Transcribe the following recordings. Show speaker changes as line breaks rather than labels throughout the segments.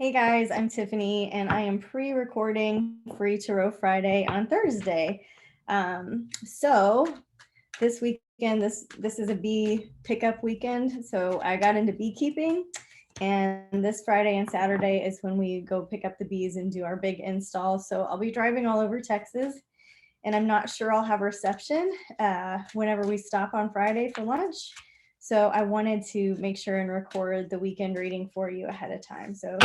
Hey guys, I'm Tiffany, and I am pre-recording Free Tarot Friday on Thursday. So this weekend, this is a bee pickup weekend. So I got into beekeeping, and this Friday and Saturday is when we go pick up the bees and do our big install. So I'll be driving all over Texas, and I'm not sure I'll have reception whenever we stop on Friday for lunch. So I wanted to make sure and record the weekend reading for you ahead of time. So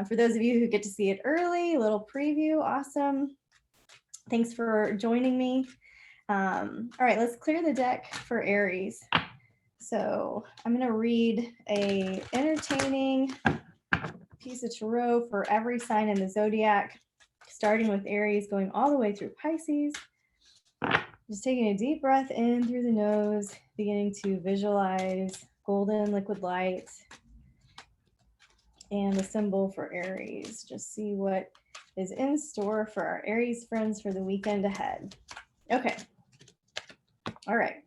for those of you who get to see it early, a little preview, awesome. Thanks for joining me. All right, let's clear the deck for Aries. So I'm going to read a entertaining piece of tarot for every sign in the zodiac, starting with Aries, going all the way through Pisces. Just taking a deep breath in through the nose, beginning to visualize golden liquid light and the symbol for Aries. Just see what is in store for our Aries friends for the weekend ahead. Okay. All right.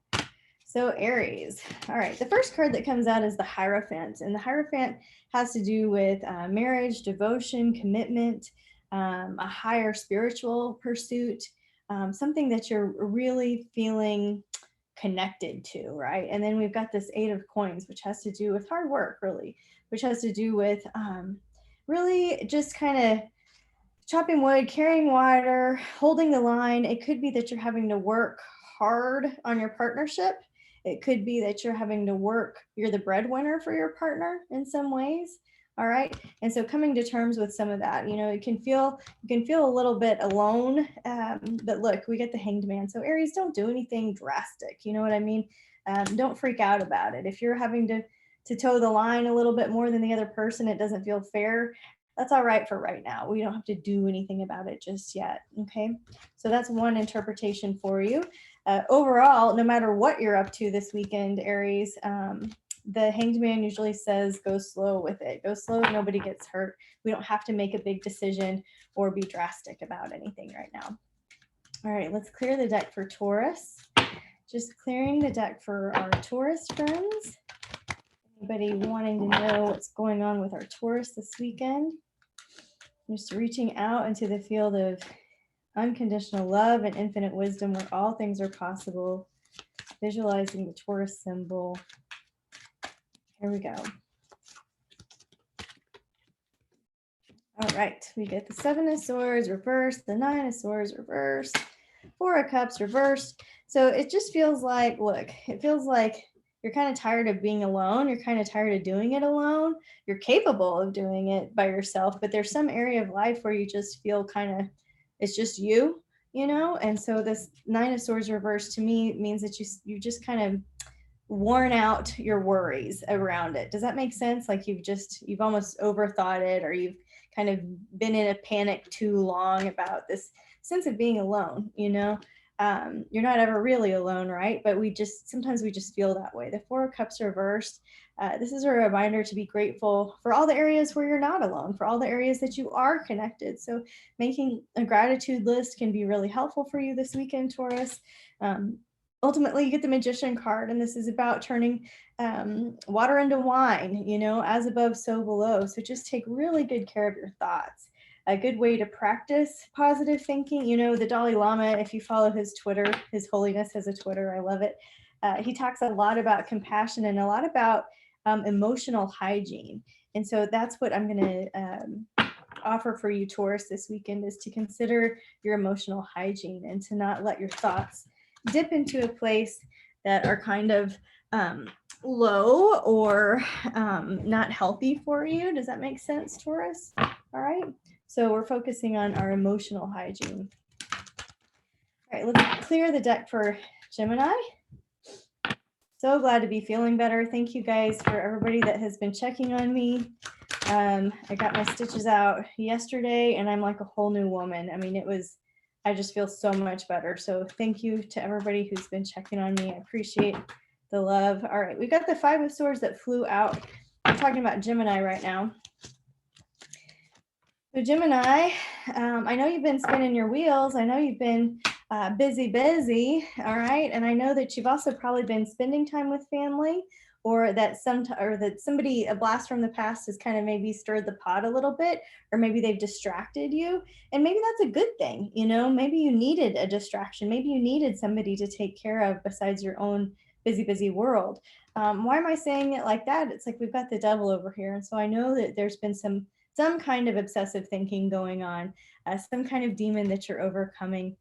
So Aries. All right. The first card that comes out is the Hierophant. And the Hierophant has to do with marriage, devotion, commitment, a higher spiritual pursuit, something that you're really feeling connected to, right? And then we've got this Eight of Coins, which has to do with hard work, really, which has to do with really just kind of chopping wood, carrying water, holding the line. It could be that you're having to work hard on your partnership. It could be that you're having to work, you're the breadwinner for your partner in some ways. All right. And so coming to terms with some of that, you can feel a little bit alone. But look, we get the Hanged Man. So Aries, don't do anything drastic. You know what I mean? Don't freak out about it. If you're having to toe the line a little bit more than the other person, it doesn't feel fair. That's all right for right now. We don't have to do anything about it just yet. Okay. So that's one interpretation for you. Overall, no matter what you're up to this weekend, Aries, the Hanged Man usually says go slow with it. Go slow, nobody gets hurt. We don't have to make a big decision or be drastic about anything right now. All right, let's clear the deck for Taurus. Just clearing the deck for our Taurus friends. Anybody wanting to know what's going on with our Taurus this weekend? Just reaching out into the field of unconditional love and infinite wisdom where all things are possible. Visualizing the Taurus symbol. Here we go. All right, we get the Seven of Swords reversed, the Nine of Swords reversed, Four of Cups reversed. So it just feels like, look, it feels like you're kind of tired of being alone. You're kind of tired of doing it alone. You're capable of doing it by yourself, but there's some area of life where you just feel kind of, it's just you, And so this Nine of Swords reversed to me means that you just kind of worn out your worries around it. Does that make sense? Like you've almost overthought it, or you've kind of been in a panic too long about this sense of being alone, you're not ever really alone, right? But sometimes we just feel that way. The Four of Cups reversed. This is a reminder to be grateful for all the areas where you're not alone, for all the areas that you are connected. So making a gratitude list can be really helpful for you this weekend, Taurus. Ultimately, you get the Magician card, and this is about turning water into wine, as above, so below. So just take really good care of your thoughts. A good way to practice positive thinking, the Dalai Lama, if you follow his Twitter, His Holiness has a Twitter, I love it. He talks a lot about compassion and a lot about emotional hygiene. And so that's what I'm going to offer for you, Taurus, this weekend, is to consider your emotional hygiene and to not let your thoughts dip into a place that are kind of low or not healthy for you. Does that make sense, Taurus? All right. So we're focusing on our emotional hygiene. All right, let's clear the deck for Gemini. So glad to be feeling better. Thank you guys for everybody that has been checking on me. I got my stitches out yesterday and I'm like a whole new woman. I mean, I just feel so much better. So thank you to everybody who's been checking on me. I appreciate the love. All right, we got the Five of Swords that flew out. I'm talking about Gemini right now. So Gemini, I know you've been spinning your wheels. I know you've been busy, all right? And I know that you've also probably been spending time with family, or that somebody, a blast from the past has kind of maybe stirred the pot a little bit, or maybe they've distracted you. And maybe that's a good thing. Maybe you needed a distraction. Maybe you needed somebody to take care of besides your own busy world. Why am I saying it like that? It's like we've got the devil over here. And so I know that there's been some kind of obsessive thinking going on, some kind of demon that you're overcoming,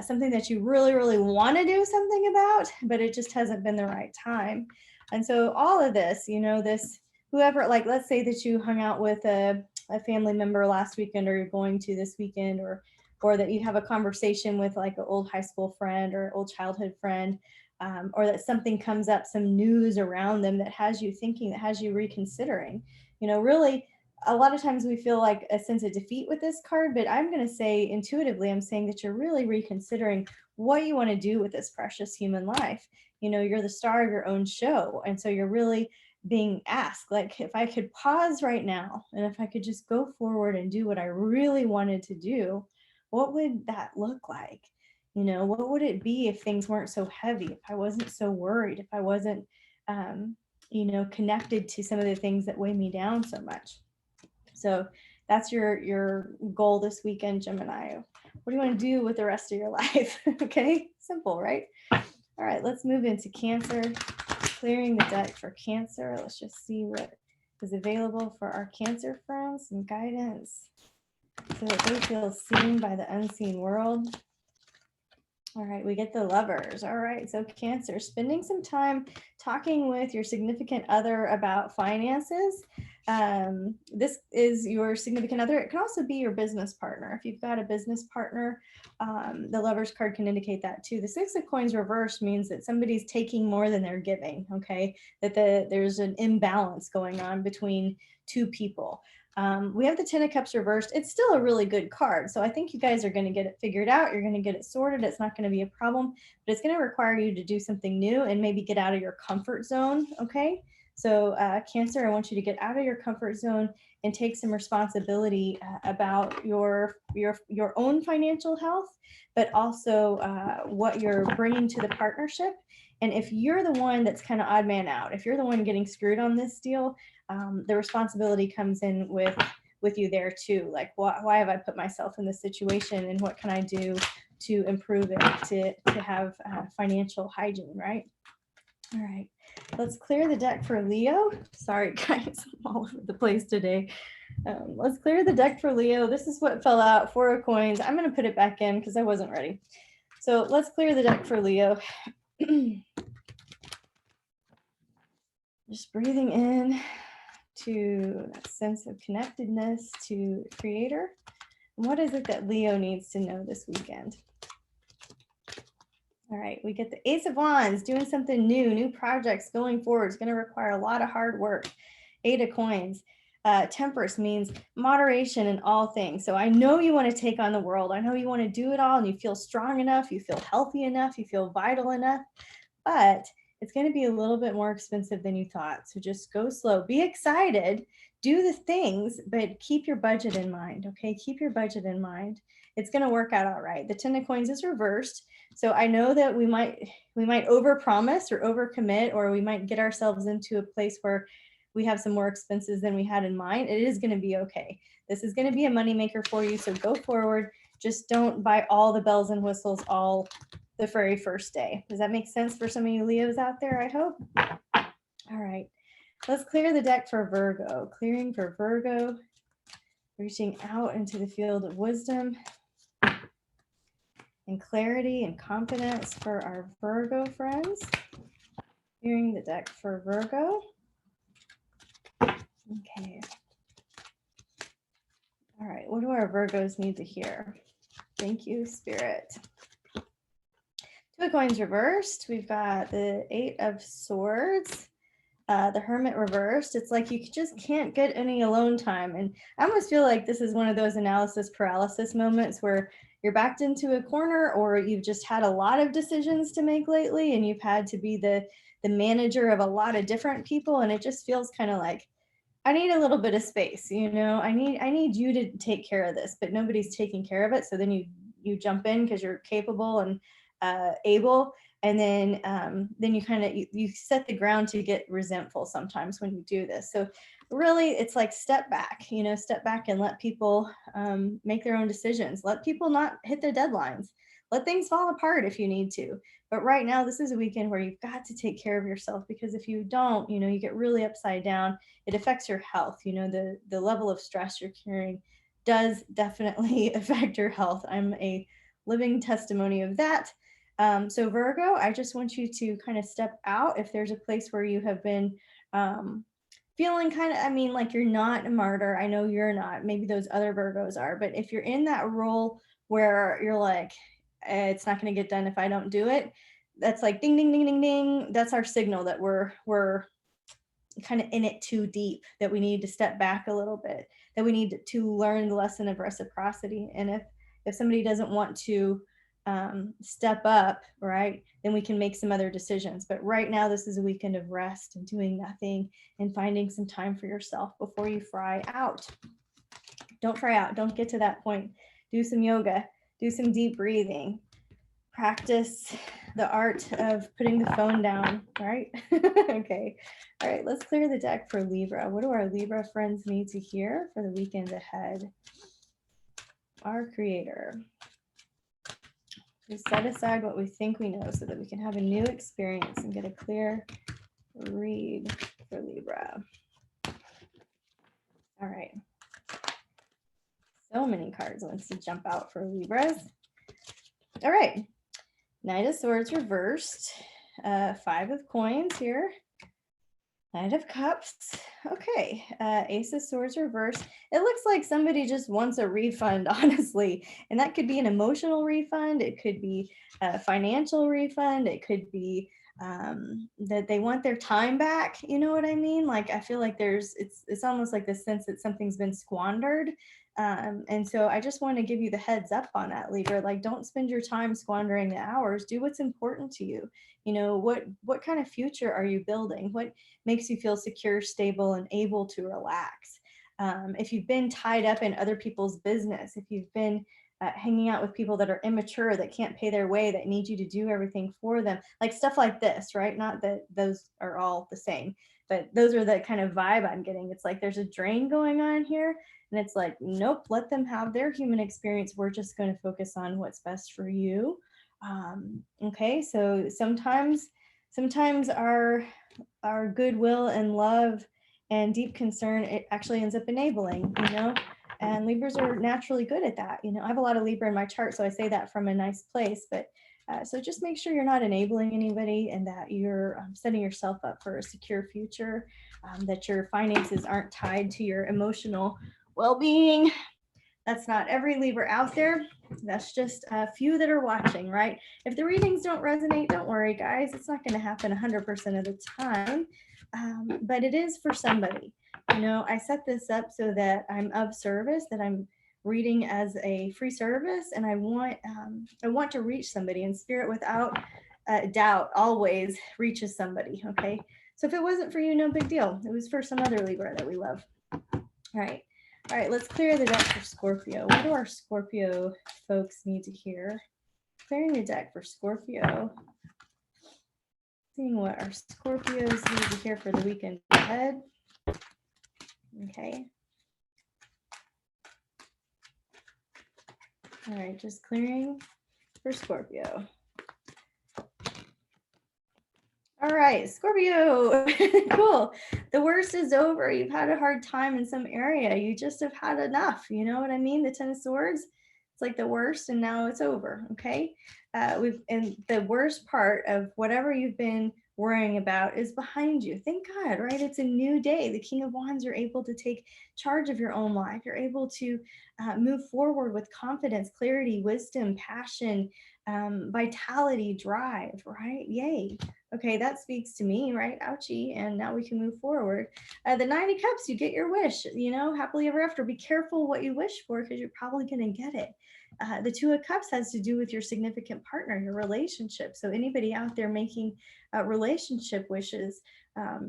something that you really want to do something about, but it just hasn't been the right time. And so all of this, this, whoever, like, let's say that you hung out with a family member last weekend, or you're going to this weekend, or that you have a conversation with like an old high school friend or old childhood friend, or that something comes up, some news around them that has you thinking, that has you reconsidering. Really, a lot of times we feel like a sense of defeat with this card, but I'm going to say intuitively, I'm saying that you're really reconsidering what you want to do with this precious human life. You're the star of your own show. And so you're really being asked, like, if I could pause right now, and if I could just go forward and do what I really wanted to do, what would that look like? What would it be if things weren't so heavy, if I wasn't so worried, if I wasn't, connected to some of the things that weigh me down so much? So that's your goal this weekend, Gemini. What do you want to do with the rest of your life? Okay, simple, right? All right, let's move into Cancer. Clearing the deck for Cancer. Let's just see what is available for our Cancer friends. Some guidance so that they feel seen by the unseen world. All right, we get the Lovers. All right, so Cancer, spending some time talking with your significant other about finances. This is your significant other. It can also be your business partner. If you've got a business partner, the Lovers card can indicate that too. The Six of Coins reversed means that somebody's taking more than they're giving, okay? That there's an imbalance going on between two people. We have the Ten of Cups reversed. It's still a really good card. So I think you guys are going to get it figured out. You're going to get it sorted. It's not going to be a problem, but it's going to require you to do something new and maybe get out of your comfort zone. Okay. So Cancer, I want you to get out of your comfort zone and take some responsibility about your own financial health, but also what you're bringing to the partnership. And if you're the one that's kind of odd man out, if you're the one getting screwed on this deal, the responsibility comes in with you there too. Like, why have I put myself in this situation, and what can I do to improve it, to have financial hygiene, right? All right, let's clear the deck for Leo. Sorry, guys, I'm all over the place today. Let's clear the deck for Leo. This is what fell out, Four of Coins. I'm going to put it back in because I wasn't ready. So let's clear the deck for Leo. Just breathing in to that sense of connectedness to Creator. And what is it that Leo needs to know this weekend? All right, we get the Ace of Wands, doing something new projects going forward. It's going to require a lot of hard work. Eight of Coins. Temperance means moderation in all things. So I know you want to take on the world. I know you want to do it all, and you feel strong enough, you feel healthy enough, you feel vital enough, but it's going to be a little bit more expensive than you thought. So just go slow, be excited, do the things, but keep your budget in mind. Okay, keep your budget in mind. It's going to work out all right. The Ten of Coins is reversed. So I know that we might overpromise or overcommit, or we might get ourselves into a place where we have some more expenses than we had in mind. It is going to be okay. This is going to be a moneymaker for you. So go forward. Just don't buy all the bells and whistles all the very first day. Does that make sense for some of you Leos out there, I hope? All right. Let's clear the deck for Virgo. Clearing for Virgo. Reaching out into the field of wisdom and clarity and confidence for our Virgo friends. Clearing the deck for Virgo. Okay. All right. What do our Virgos need to hear? Thank you, Spirit. Two of Coins reversed. We've got the Eight of Swords. The Hermit reversed. It's like you just can't get any alone time. And I almost feel like this is one of those analysis paralysis moments where you're backed into a corner, or you've just had a lot of decisions to make lately, and you've had to be the manager of a lot of different people. And it just feels kind of like, I need a little bit of space, I need you to take care of this, but nobody's taking care of it. So then you jump in because you're capable and able, And then you kind of, you set the ground to get resentful sometimes when you do this. So really it's like step back, step back and let people make their own decisions. Let people not hit their deadlines. Let things fall apart if you need to. But right now, this is a weekend where you've got to take care of yourself, because if you don't, you get really upside down. It affects your health. The level of stress you're carrying does definitely affect your health. I'm a living testimony of that. So Virgo, I just want you to kind of step out if there's a place where you have been feeling kind of, like you're not a martyr. I know you're not. Maybe those other Virgos are. But if you're in that role where you're like, it's not going to get done if I don't do it, that's like ding, ding, ding, ding, ding. That's our signal that we're kind of in it too deep, that we need to step back a little bit, that we need to learn the lesson of reciprocity. And if somebody doesn't want to step up, right, then we can make some other decisions. But right now, this is a weekend of rest and doing nothing and finding some time for yourself before you fry out. Don't fry out. Don't get to that point. Do some yoga, do some deep breathing, practice the art of putting the phone down, right? Okay. All right, let's clear the deck for Libra. What do our Libra friends need to hear for the weekend ahead? Our Creator. We set aside what we think we know so that we can have a new experience and get a clear read for Libra. All right. So many cards wants to jump out for Libras. All right. Knight of Swords reversed. 5 of Coins here. Knight of Cups. Okay. Ace of Swords reversed. It looks like somebody just wants a refund, honestly. And that could be an emotional refund. It could be a financial refund. It could be that they want their time back. You know what I mean? Like, I feel like it's almost like the sense that something's been squandered. And so I just want to give you the heads up on that, Libra. Like, don't spend your time squandering the hours. Do what's important to you. What kind of future are you building? What makes you feel secure, stable, and able to relax? If you've been tied up in other people's business, if you've been hanging out with people that are immature, that can't pay their way, that need you to do everything for them, like stuff like this, right? Not that those are all the same, but those are the kind of vibe I'm getting. It's like there's a drain going on here. And it's like, nope, let them have their human experience. We're just going to focus on what's best for you. Okay, so sometimes our goodwill and love and deep concern, it actually ends up enabling, and Libras are naturally good at that. I have a lot of Libra in my chart, so I say that from a nice place, but so just make sure you're not enabling anybody, and that you're setting yourself up for a secure future, that your finances aren't tied to your emotional well-being. That's not every Libra out there. That's just a few that are watching, right? If the readings don't resonate, don't worry, guys. It's not going to happen 100% of the time, but it is for somebody. I set this up so that I'm of service, that I'm reading as a free service, and I want to reach somebody, and Spirit, without doubt, always reaches somebody. Okay, so if it wasn't for you, no big deal. It was for some other Libra that we love. All right, let's clear the deck for Scorpio. What do our Scorpio folks need to hear? Clearing the deck for Scorpio. Seeing what our Scorpios need to hear for the weekend ahead. Okay. All right, just clearing for Scorpio. All right, Scorpio. Cool. The worst is over. You've had a hard time in some area. You just have had enough. You know what I mean? The Ten of Swords, it's like the worst, and now it's over. Okay. And the worst part of whatever you've been worrying about is behind you. Thank God, right? It's a new day. The King of Wands, you're able to take charge of your own life. You're able to move forward with confidence, clarity, wisdom, passion, vitality, drive, right? Yay. Okay, that speaks to me, right? Ouchie. And now we can move forward. The Nine of Cups, you get your wish, happily ever after. Be careful what you wish for, because you're probably going to get it. The Two of Cups has to do with your significant partner, your relationship. So anybody out there making relationship wishes,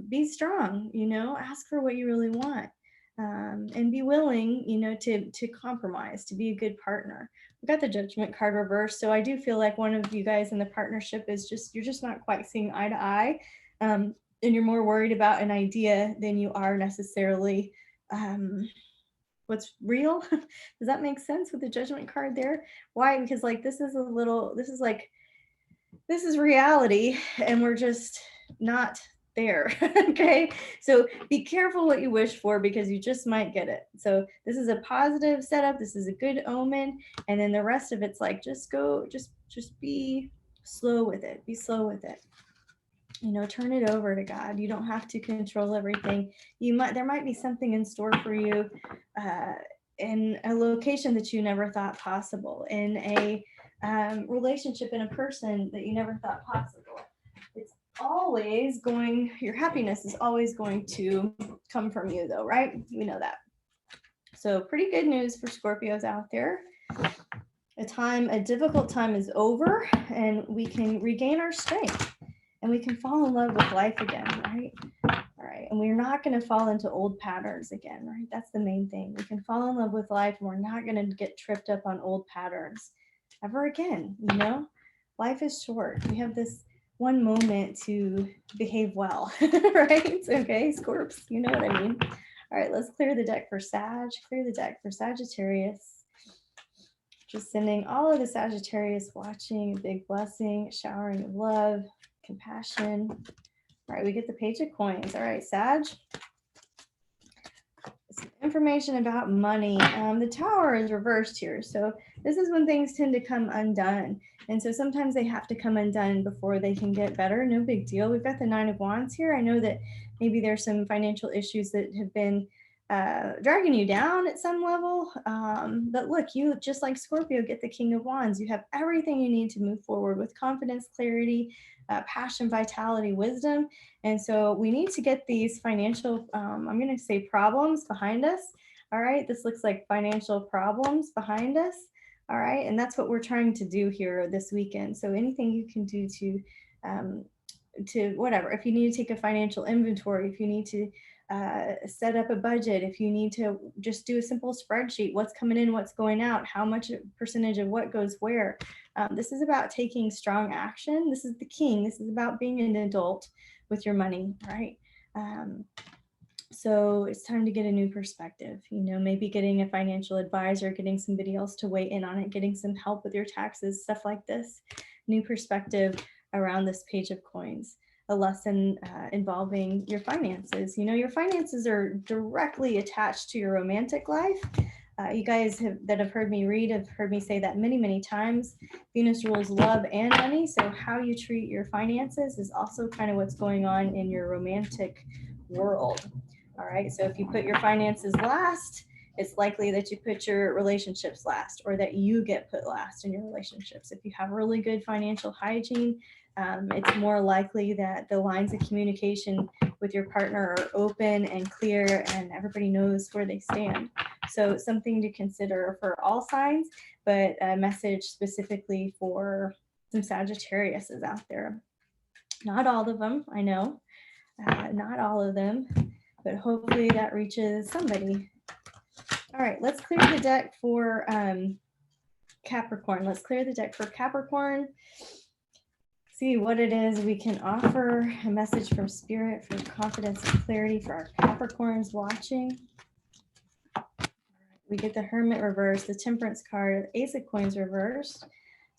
be strong, ask for what you really want. and be willing, to compromise, to be a good partner. We got the Judgment card reversed, so I do feel like one of you guys in the partnership you're just not quite seeing eye to eye, and you're more worried about an idea than you are necessarily what's real. Does that make sense with the Judgment card there? Why? Because like this is reality, and we're just not there. Okay, so be careful what you wish for, because you just might get it. So this is a positive setup, this is a good omen, and then the rest of it's like just be slow with it, turn it over to God. You don't have to control everything. There might be something in store for you in a location that you never thought possible, in a relationship, in a person that you never thought possible. It's always your happiness is always going to come from you, though, right? We know that. So pretty good news for Scorpios out there. A difficult time is over, and we can regain our strength, and we can fall in love with life again, right? All right. And we're not going to fall into old patterns again, right? That's the main thing. We can fall in love with life, and we're not going to get tripped up on old patterns ever again. Life is short. We have this one moment to behave well, right? Okay, Scorps, you know what I mean? All right, let's clear the deck for Sag. Clear the deck for Sagittarius. Just sending all of the Sagittarius watching a big blessing, showering of love, compassion. All right, we get the Page of Coins. All right, Sag. Some information about money. The Tower is reversed here. So this is when things tend to come undone. And so sometimes they have to come undone before they can get better. No big deal. We've got the Nine of Wands here. I know that maybe there's some financial issues that have been dragging you down at some level. But look, you, just like Scorpio, get the King of Wands. You have everything you need to move forward with confidence, clarity, passion, vitality, wisdom. And so we need to get these financial, I'm going to say problems behind us. All right. This looks like financial problems behind us. All right. And that's what we're trying to do here this weekend. So anything you can do to whatever, if you need to take a financial inventory, if you need to set up a budget, if you need to just do a simple spreadsheet, what's coming in, what's going out, how much percentage of what goes where. This is about taking strong action. This is the King. This is about being an adult with your money, right? So it's time to get a new perspective, maybe getting a financial advisor, getting somebody else to weigh in on it, getting some help with your taxes, stuff like this. New perspective around this Page of Coins, a lesson involving your finances. Your finances are directly attached to your romantic life. You guys that have heard me read have heard me say that many, many times. Venus rules love and money. So how you treat your finances is also kind of what's going on in your romantic world. All right. So if you put your finances last, it's likely that you put your relationships last, or that you get put last in your relationships. If you have really good financial hygiene, it's more likely that the lines of communication with your partner are open and clear, and everybody knows where they stand. So something to consider for all signs, but a message specifically for some Sagittarius is out there. Not all of them, I know, not all of them, but hopefully that reaches somebody. All right, let's clear the deck for Capricorn. Let's clear the deck for Capricorn. See what it is we can offer, a message from Spirit for confidence and clarity for our Capricorns watching. We get the Hermit reversed, the Temperance card, Ace of Coins reversed,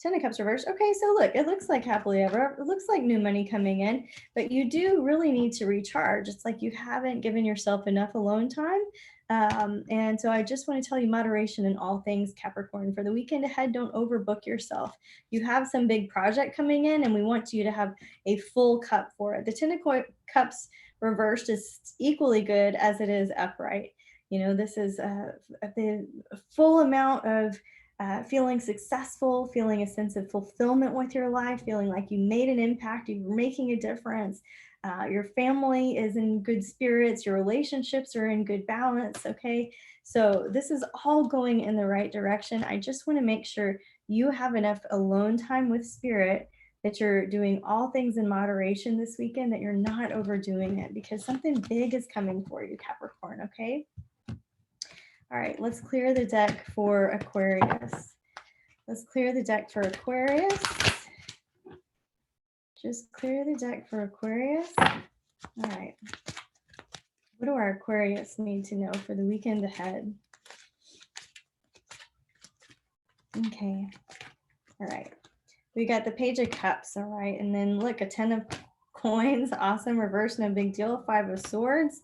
Ten of Cups reversed. Okay, so look, it looks like happily ever. It looks like new money coming in, but you do really need to recharge. It's like you haven't given yourself enough alone time. And so I just want to tell you moderation in all things, Capricorn. For the weekend ahead, don't overbook yourself. You have some big project coming in, and we want you to have a full cup for it. The Ten of Cups reversed is equally good as it is upright. This is the full amount of feeling successful, feeling a sense of fulfillment with your life, feeling like you made an impact, you're making a difference. Your family is in good spirits, your relationships are in good balance, okay? So this is all going in the right direction. I just want to make sure you have enough alone time with Spirit, that you're doing all things in moderation this weekend, that you're not overdoing it, because something big is coming for you, Capricorn, okay? All right, let's clear the deck for Aquarius. Let's clear the deck for Aquarius. Just clear the deck for Aquarius. All right. What do our Aquarius need to know for the weekend ahead? Okay. All right. We got the Page of Cups. All right. And then look, a 10 of coins. Awesome. Reverse, no big deal. 5 of Swords.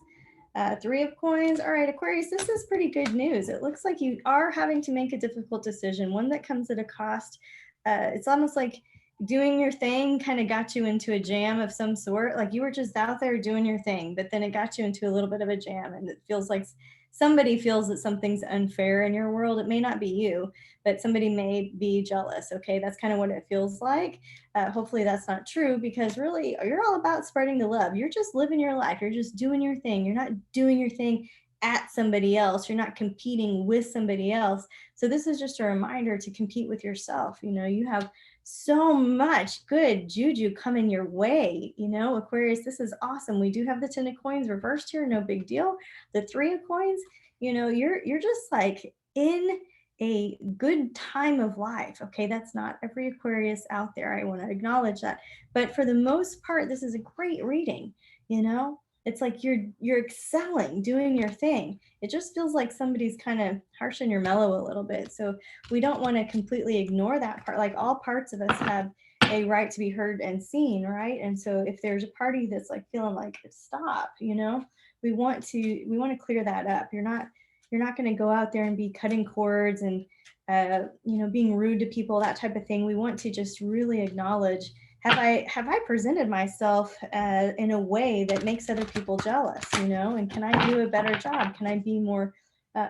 3 of coins. All right, Aquarius, this is pretty good news. It looks like you are having to make a difficult decision, one that comes at a cost. It's almost like doing your thing kind of got you into a jam of some sort. Like you were just out there doing your thing, but then it got you into a little bit of a jam, and it feels like somebody feels that something's unfair in your world. It may not be you, but somebody may be jealous. Okay, that's kind of what it feels like. Hopefully that's not true, because really you're all about spreading the love. You're just living your life. You're just doing your thing. You're not doing your thing at somebody else. You're not competing with somebody else. So this is just a reminder to compete with yourself. You know, you have so much good juju coming your way. You know, Aquarius, this is awesome. We do have the 10 of coins reversed here. No big deal. The 3 of coins, you know, you're just like in a good time of life. Okay, that's not every Aquarius out there. I want to acknowledge that. But for the most part, this is a great reading. You know, it's like you're excelling, doing your thing. It just feels like somebody's kind of harshing your mellow a little bit. So we don't want to completely ignore that part. Like all parts of us have a right to be heard and seen, right? And so if there's a party that's like feeling like stop, you know, we want to clear that up. You're not going to go out there and be cutting cords and you know, being rude to people, that type of thing. We want to just really acknowledge, have I presented myself in a way that makes other people jealous, you know, and can I do a better job? Can I be more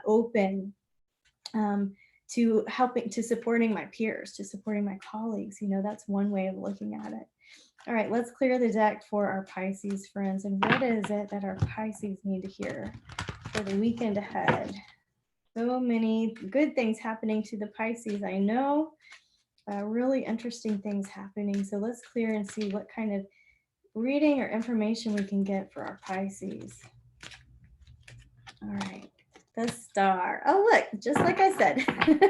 open to helping, to supporting my peers, to supporting my colleagues? You know, that's one way of looking at it. All right, let's clear the deck for our Pisces friends. And what is it that our Pisces need to hear for the weekend ahead? So many good things happening to the Pisces, I know. Really interesting things happening. So let's clear and see what kind of reading or information we can get for our Pisces. All right, the star. Oh, look, just like I said.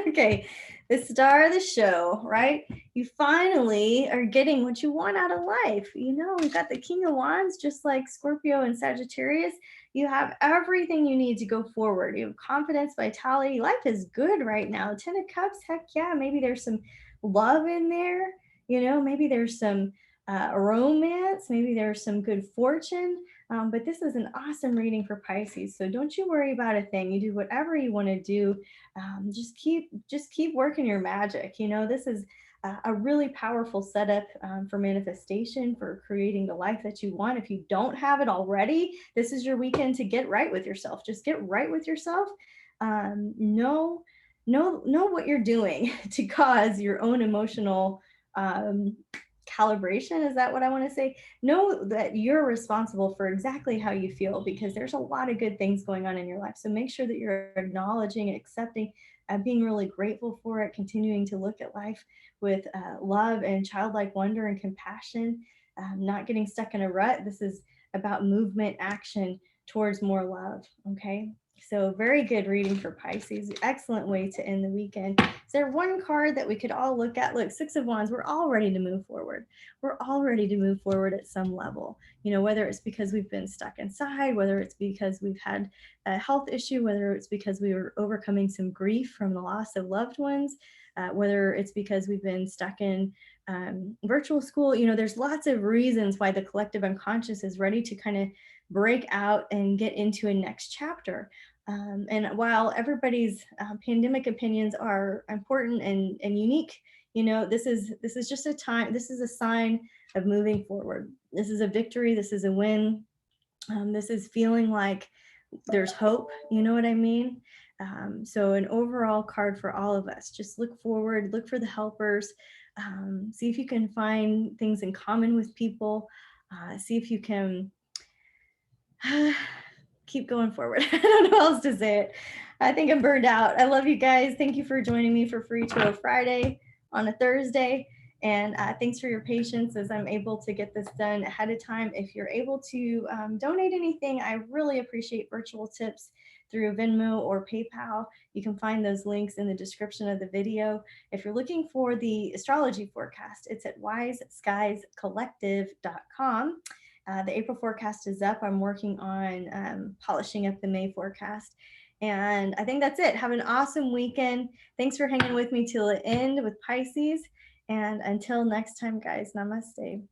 Okay, the star of the show, right? You finally are getting what you want out of life. You know, we've got the King of Wands, just like Scorpio and Sagittarius. You have everything you need to go forward. You have confidence, vitality. Life is good right now. 10 of Cups, heck yeah. Maybe there's some love in there. You know, maybe there's some romance. Maybe there's some good fortune. But this is an awesome reading for Pisces. So don't you worry about a thing. You do whatever you want to do. Just keep working your magic. You know, this is a really powerful setup for manifestation, for creating the life that you want. If you don't have it already, this is your weekend to get right with yourself. Just get right with yourself. Know what you're doing to cause your own emotional calibration. Is that what I want to say? Know that you're responsible for exactly how you feel, because there's a lot of good things going on in your life. So make sure that you're acknowledging and accepting, being really grateful for it, continuing to look at life with love and childlike wonder and compassion, not getting stuck in a rut. This is about movement, action towards more love. Okay. So very good reading for Pisces. Excellent way to end the weekend. Is there one card that we could all look at? Look, 6 of Wands, we're all ready to move forward. We're all ready to move forward at some level. You know, whether it's because we've been stuck inside, whether it's because we've had a health issue, whether it's because we were overcoming some grief from the loss of loved ones, whether it's because we've been stuck in virtual school. You know, there's lots of reasons why the collective unconscious is ready to kind of break out and get into a next chapter. And while everybody's pandemic opinions are important and unique, you know, this is just a time, this is a sign of moving forward. This is a victory. This is a win. This is feeling like there's hope. You know what I mean? So an overall card for all of us. Just look forward, look for the helpers, see if you can find things in common with people, see if you can keep going forward. I don't know how else to say it. I think I'm burned out. I love you guys. Thank you for joining me for Free Tarot Friday on a Thursday. And thanks for your patience as I'm able to get this done ahead of time. If you're able to donate anything, I really appreciate virtual tips. through Venmo or PayPal. You can find those links in the description of the video. If you're looking for the astrology forecast, it's at wiseskiescollective.com. The April forecast is up. I'm working on polishing up the May forecast. And I think that's it. Have an awesome weekend. Thanks for hanging with me till the end with Pisces. And until next time, guys, namaste.